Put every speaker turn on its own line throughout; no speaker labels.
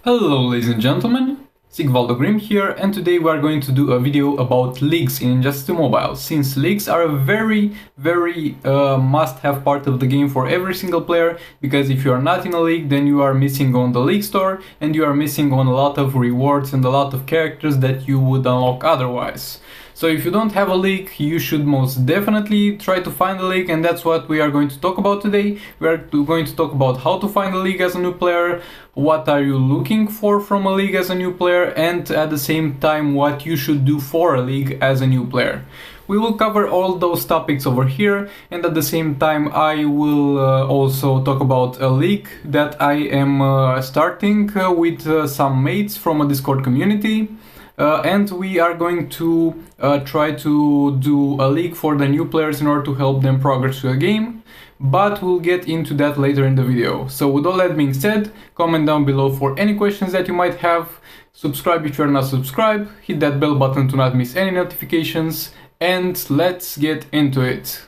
Hello ladies and gentlemen, Sigvaldo Grimm here, and today we are going to do a video about leagues in Injustice 2 Mobile, since leagues are a very must-have part of the game for every single player, because if you are not in a league, then you are missing on the league store, and you are missing on a lot of rewards and a lot of characters that you would unlock otherwise. So if you don't have a league, you should most definitely try to find a league, and that's what we are going to talk about today. We are going to talk about how to find a league as a new player, what are you looking for from a league as a new player, and at the same time what you should do for a league as a new player. We will cover all those topics over here, and at the same time I will also talk about a league that I am starting with some mates from a Discord community. And we are going to try to do a league for the new players in order to help them progress through the game, but we'll get into that later in the video. So with all that being said, comment down below for any questions that you might have, subscribe if you are not subscribed, hit that bell button to not miss any notifications, and let's get into it.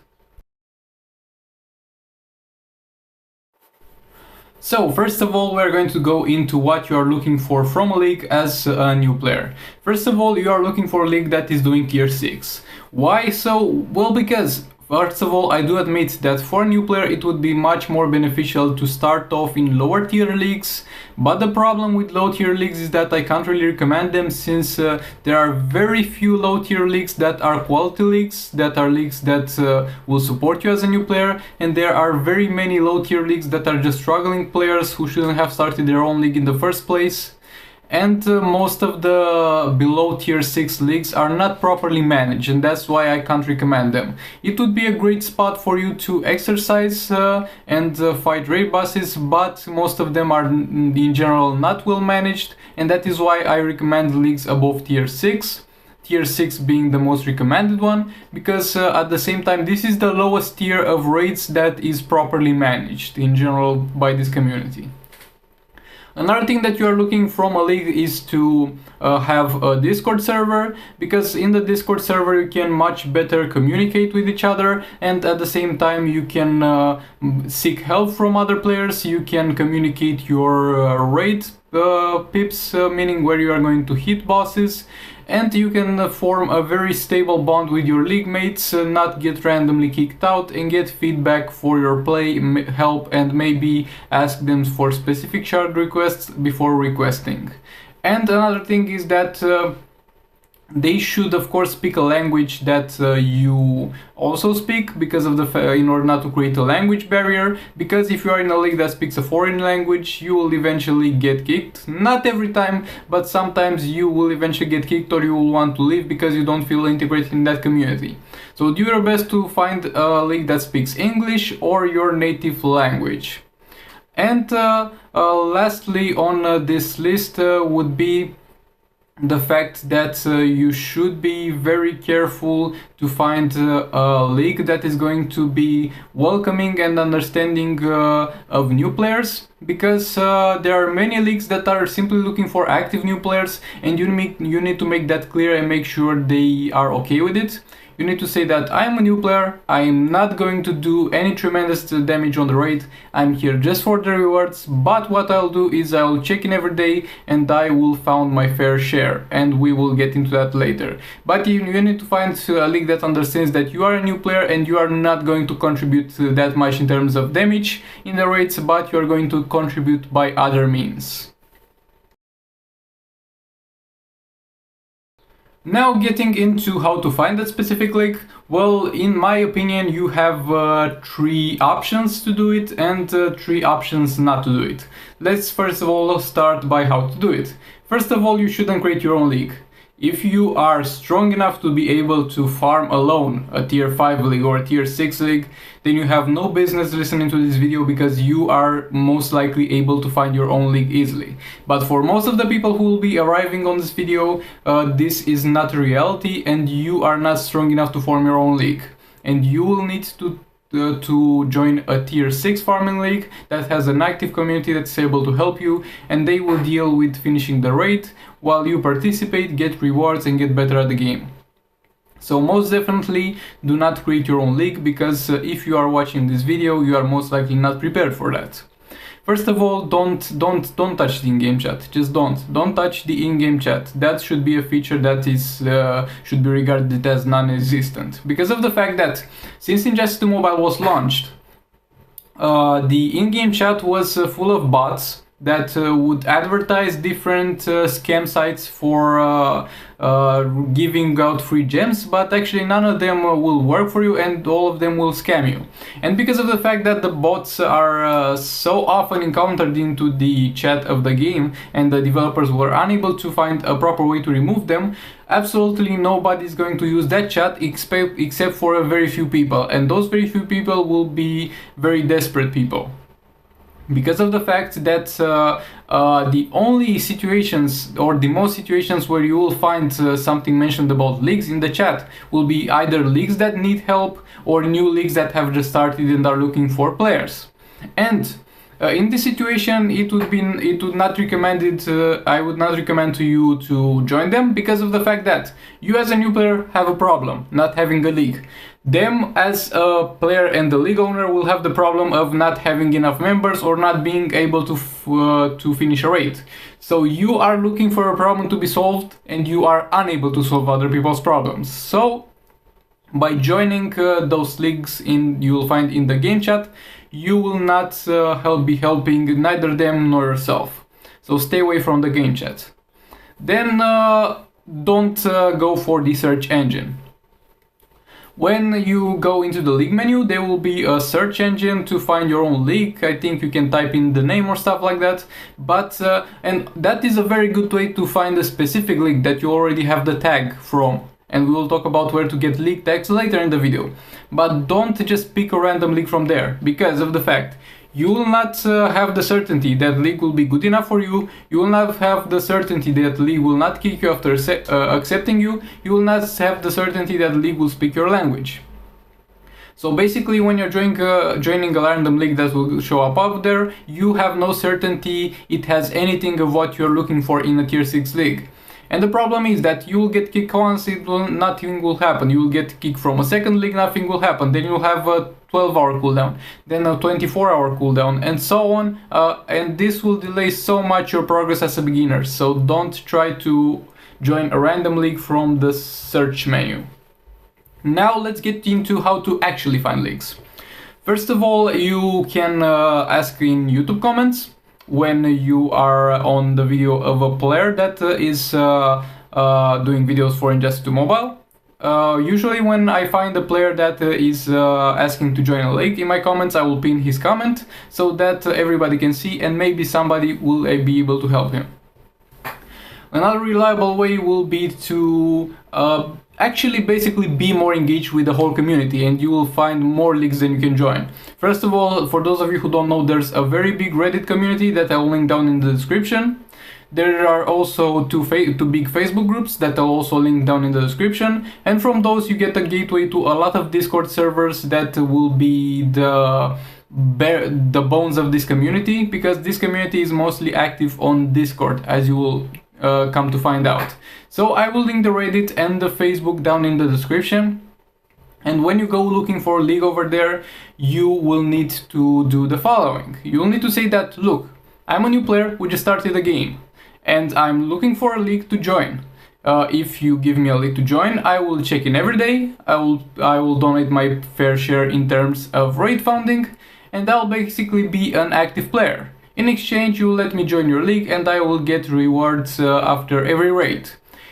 So first of all, we're going to go into what you are looking for from a league as a new player. First of all, you are looking for a league that is doing tier 6. Why so? Well, because first of all, I do admit that for a new player it would be much more beneficial to start off in lower tier leagues, but the problem with low tier leagues is that I can't really recommend them, since there are very few low tier leagues that are quality leagues, that are leagues that will support you as a new player, and there are very many low tier leagues that are just struggling players who shouldn't have started their own league in the first place. And most of the below tier 6 leagues are not properly managed, and that's why I can't recommend them. It would be a great spot for you to exercise and fight raid bosses, but most of them are in general not well managed, and that is why I recommend leagues above tier 6. Tier 6 being the most recommended one, because at the same time this is the lowest tier of raids that is properly managed in general by this community. Another thing that you are looking from a league is to have a Discord server, because in the Discord server you can much better communicate with each other, and at the same time you can seek help from other players, you can communicate your raid pips, meaning where you are going to hit bosses, and you can form a very stable bond with your league mates, not get randomly kicked out, and get feedback for your play, help, and maybe ask them for specific shard requests before requesting. And another thing is that they should of course speak a language that you also speak, because of the in order not to create a language barrier, because if you are in a league that speaks a foreign language you will eventually get kicked. Not every time, but sometimes you will eventually get kicked, or you will want to leave because you don't feel integrated in that community. So do your best to find a league that speaks English or your native language. And lastly on this list would be the fact that you should be very careful to find a league that is going to be welcoming and understanding of new players, because there are many leagues that are simply looking for active new players, and you need to make that clear and make sure they are okay with it. You need to say that I'm a new player, I'm not going to do any tremendous damage on the raid, I'm here just for the rewards, but what I'll do is I'll check in every day and I will find my fair share, and we will get into that later. But you need to find a league that understands that you are a new player and you are not going to contribute that much in terms of damage in the raids, but you are going to contribute by other means. Now getting into how to find that specific league, well, in my opinion you have 3 options to do it and 3 options not to do it. Let's first of all start by how to do it. First of all, you shouldn't create your own league. If you are strong enough to be able to farm alone a tier 5 league or a tier 6 league, then you have no business listening to this video, because you are most likely able to find your own league easily. But for most of the people who will be arriving on this video, this is not reality, and you are not strong enough to form your own league. And you will need to join a tier 6 farming league that has an active community that's able to help you, and they will deal with finishing the raid while you participate, get rewards, and get better at the game. So most definitely do not create your own league, because if you are watching this video you are most likely not prepared for that. First of all, don't touch the in-game chat. Just don't touch the in-game chat. That should be a feature that is should be regarded as non-existent, because of the fact that since Injustice 2 Mobile was launched, the in-game chat was full of bots that would advertise different scam sites for giving out free gems, but actually none of them will work for you and all of them will scam you. And because of the fact that the bots are so often encountered into the chat of the game and the developers were unable to find a proper way to remove them, absolutely nobody is going to use that chat except for a very few people, and those very few people will be very desperate people. Because of the fact that the only situations, or the most situations where you will find something mentioned about leagues in the chat, will be either leagues that need help or new leagues that have just started and are looking for players. And in this situation, I would not recommend to you to join them, because of the fact that you as a new player have a problem not having a league. Them as a player and the league owner will have the problem of not having enough members or not being able to finish a raid. So you are looking for a problem to be solved and you are unable to solve other people's problems. So by joining those leagues you will find in the game chat, you will not be helping neither them nor yourself. So stay away from the game chat. Then don't go for the search engine. When you go into the league menu, there will be a search engine to find your own league. I think you can type in the name or stuff like that. But and that is a very good way to find a specific league that you already have the tag from. And we will talk about where to get league tags later in the video. But don't just pick a random league from there, because of the fact you will not have the certainty that league will be good enough for you. You will not have the certainty that league will not kick you after accepting you. You will not have the certainty that league will speak your language. So basically, when you're joining a random league that will show up there, you have no certainty it has anything of what you're looking for in a tier 6 league. And the problem is that you will get kicked once, nothing will happen. You will get kicked from a second league, nothing will happen. Then you'll have a 12-hour cooldown, then a 24-hour cooldown, and so on. And this will delay so much your progress as a beginner. So don't try to join a random league from the search menu. Now let's get into how to actually find leagues. First of all, you can ask in YouTube comments when you are on the video of a player that is doing videos for Injustice 2 Mobile. Usually when I find a player that is asking to join a league, in my comments I will pin his comment so that everybody can see and maybe somebody will be able to help him. Another reliable way will be to actually basically be more engaged with the whole community, and you will find more leagues than you can join. First of all, for those of you who don't know, there's a very big Reddit community that I will link down in the description. There are also two big Facebook groups that I'll also link down in the description, and from those you get a gateway to a lot of Discord servers that will be the bones of this community, because this community is mostly active on Discord, as you will come to find out. So I will link the Reddit and the Facebook down in the description. And when you go looking for a league over there, you will need to do the following. You'll need to say that, look, I'm a new player who just started the game and I'm looking for a league to join. If you give me a league to join, I will check in every day. I will donate my fair share in terms of raid funding, and I'll basically be an active player. In exchange, you will let me join your league and I will get rewards after every raid.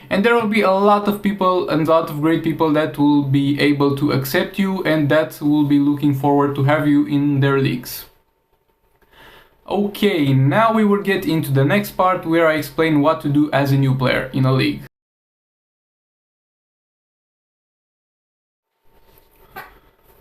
And there will be a lot of people and a lot of great people that will be able to accept you and that will be looking forward to have you in their leagues. Okay, now we will get into the next part where I explain what to do as a new player in a league.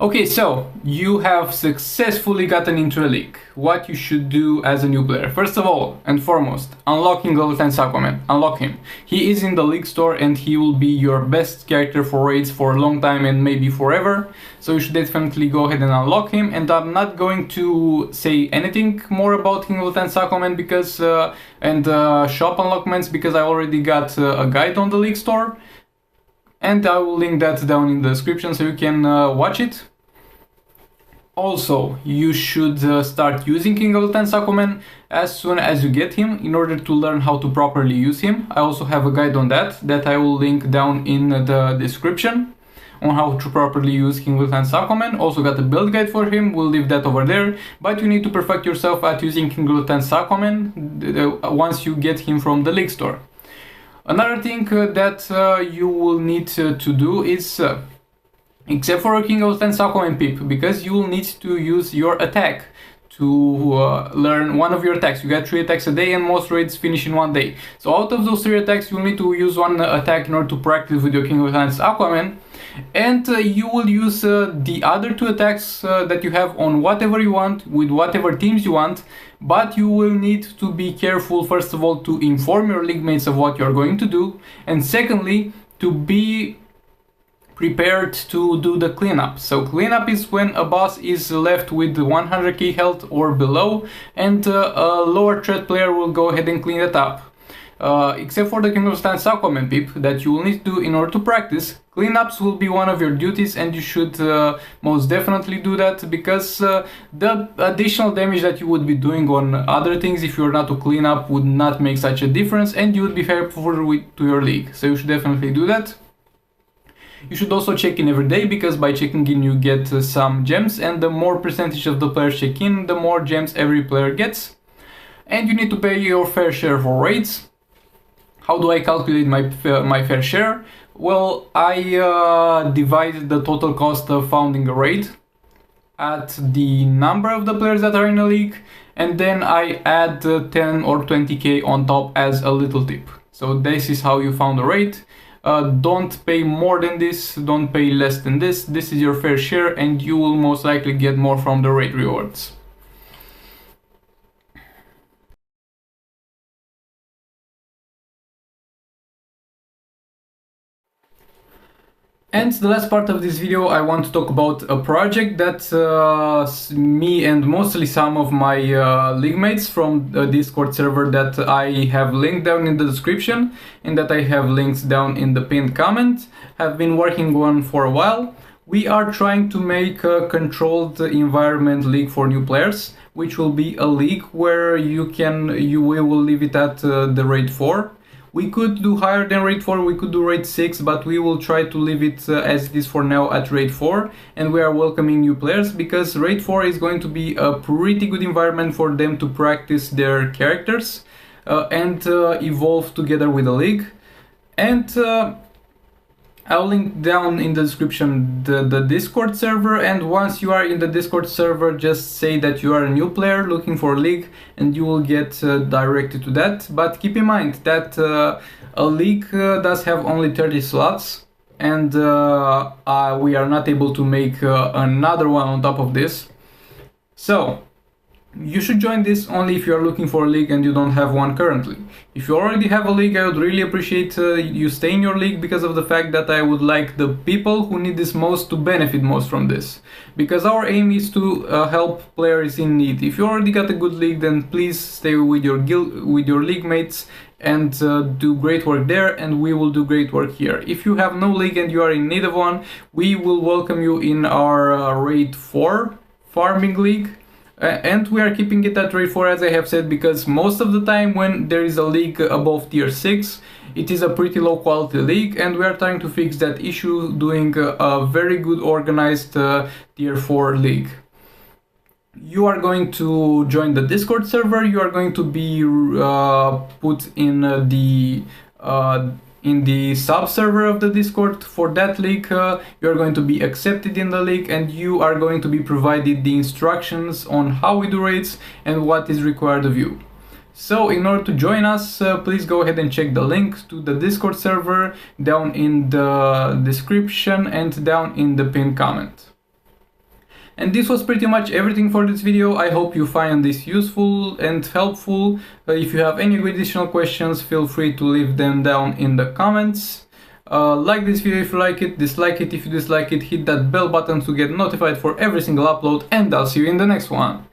Okay, so you have successfully gotten into a league. What you should do as a new player? First of all and foremost, unlocking level 10 Aquaman. Unlock him. He is in the league store and he will be your best character for raids for a long time and maybe forever. So you should definitely go ahead and unlock him. And I'm not going to say anything more about level 10 Aquaman because and shop unlockments, because I already got a guide on the league store. And I will link that down in the description so you can watch it. Also, you should start using King of the Ten Sakumen as soon as you get him in order to learn how to properly use him. I also have a guide on that I will link down in the description on how to properly use King of the Ten Sakumen. Also got a build guide for him, we'll leave that over there, but you need to perfect yourself at using King of the Ten Sakumen once you get him from the League Store. Another thing that you will need to do is except for King of the Ten Sakumen Pip, because you will need to use your attack to learn one of your attacks. You get 3 attacks a day and most raids finish in 1 day. So out of those 3 attacks you will need to use 1 attack in order to practice with your King of the Ten Sakumen, and you will use the other 2 attacks that you have on whatever you want, with whatever teams you want, but you will need to be careful, first of all, to inform your league mates of what you're going to do, and secondly, to be prepared to do the cleanup. So cleanup is when a boss is left with 100k health or below, and a lower threat player will go ahead and clean it up. Except for the King of the Ten Sakumen Pip that you will need to do in order to practice, cleanups will be one of your duties, and you should most definitely do that, because the additional damage that you would be doing on other things if you were not to clean up would not make such a difference, and you would be helpful to your league. So you should definitely do that. You should also check in every day, because by checking in you get some gems, and the more percentage of the players check in, the more gems every player gets. And you need to pay your fair share for raids. How do I calculate my fair share? Well, I divide the total cost of founding a raid at the number of the players that are in a league, and then I add 10 or 20k on top as a little tip. So this is how you found a raid. Don't pay more than this, don't pay less than this. This is your fair share, and you will most likely get more from the raid rewards. And the last part of this video, I want to talk about a project that me and mostly some of my league mates from the Discord server that I have linked down in the description and that I have linked down in the pinned comment have been working on for a while. We are trying to make a controlled environment league for new players, which will be a league where we will leave it at the raid 4. We could do higher than raid 4, we could do raid 6, but we will try to leave it as it is for now at raid 4, and we are welcoming new players because raid 4 is going to be a pretty good environment for them to practice their characters and evolve together with the league. And I'll link down in the description the Discord server, and once you are in the Discord server, just say that you are a new player looking for a league and you will get directed to that. But keep in mind that a league does have only 30 slots, and we are not able to make another one on top of this. So you should join this only if you are looking for a league and you don't have one currently. If you already have a league, I would really appreciate you stay in your league, because of the fact that I would like the people who need this most to benefit most from this. Because our aim is to help players in need. If you already got a good league, then please stay with your league mates and do great work there, and we will do great work here. If you have no league and you are in need of one, we will welcome you in our raid 4 farming league. And we are keeping it at raid 4, as I have said, because most of the time when there is a league above tier 6, it is a pretty low quality league, and we are trying to fix that issue doing a very good organized tier 4 league. You are going to join the Discord server, you are going to be put in the sub server of the Discord for that league. You are going to be accepted in the league, and you are going to be provided the instructions on how we do raids and what is required of you. So in order to join us, please go ahead and check the link to the Discord server down in the description and down in the pinned comment. And this was pretty much everything for this video. I hope you find this useful and helpful. If you have any additional questions, feel free to leave them down in the comments. Like this video if you like it, dislike it if you dislike it, hit that bell button to get notified for every single upload, and I'll see you in the next one.